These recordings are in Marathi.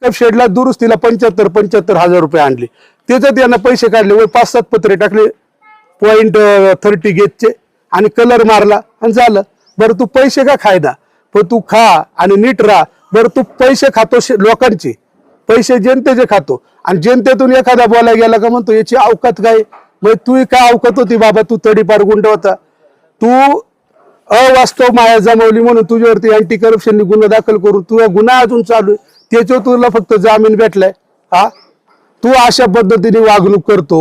पिकअप शेडला दुरुस्तीला 75,000 रुपये आणले. त्याच्यात यांना पैसे काढले व 5-7 पत्रे टाकले .30 गेजचे आणि कलर मारला आणि झालं. बरं तू पैसे का खायदा, पण तू खा आणि नीट राहा. बरं तू पैसे खातो लोकांचे, पैसे जनतेचे खातो आणि जनतेतून एखादा बोलायला गेला का म्हणतो याची अवकात काय. मग तू काय अवकात होती बाबा, तू तडीपार गुंड होता. तू अवास्तव माया जमवली म्हणून तुझ्यावरती अँटी करप्शन गुन्हा दाखल करून तुझा गुन्हा अजून चालू आहे. त्याच्यावर तुला फक्त जामीन भेटलाय. हा तू अशा पद्धतीने वागणूक करतो.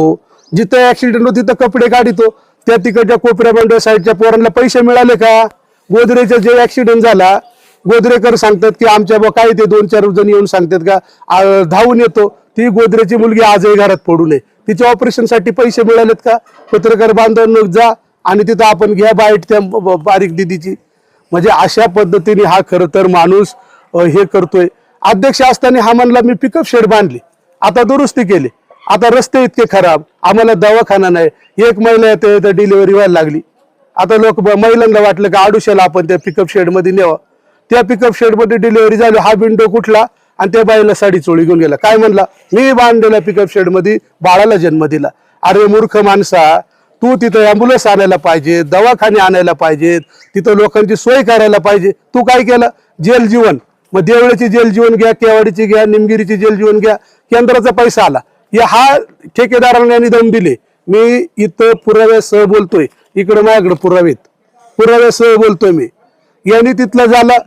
जिथं ऍक्सिडेंट होतो तिथं कपडे काढितो. त्या तिकडच्या कोपऱ्या मंडळ साईडच्या पोरांना पैसे मिळाले का. गोदरेचा जे ऍक्सिडेंट झाला, गोदरेकर सांगतात की आमच्या काय ते 2-4 जण येऊन सांगतात का, धावून येतो. ती गोदरेची मुलगी आजही घरात पडू नये. तिच्या ऑपरेशन साठी पैसे मिळालेत का. पत्रकार बांधव जा आणि तिथं आपण घ्या बाईट त्या बारीक दिदीची. म्हणजे अशा पद्धतीने हा खरं तर माणूस हे करतोय. अध्यक्ष असताना हा म्हणला मी पिकअप शेड बांधली, आता दुरुस्ती केली, आता रस्ते इतके खराब, आम्हाला दवाखाना नाही. एक महिला येते तर डिलिव्हरी व्हायला लागली. आता लोक महिलांना वाटलं का आडुशाला आपण त्या पिकअप शेड मध्ये न्यावं. त्या पिकअप शेड मध्ये डिलिव्हरी झाली, हा विंडो कुठला आणि त्या बाईला साडी चोळी घेऊन गेला. काय म्हणला, मी बांधलेल्या पिकअप शेड मध्ये बाळाला जन्म दिला. अरे मूर्ख माणसा, तू तिथं अँब्युलन्स आणायला पाहिजे, दवाखाने आणायला पाहिजेत, तिथं लोकांची सोय करायला पाहिजे. तू काय केलं, जेल जीवन. मग देवळाची जेल जीवन घ्या, केवाडीची घ्या, निमगिरीची जेल जीवन घ्या, केंद्राचा पैसा आला. हा ठेकेदारांना यांनी दम दिले. मी इथं पुराव्यासह बोलतोय, इकडे माझ्याकडे पुरावेत, पुराव्यासह बोलतोय मी. यांनी तिथलं झालं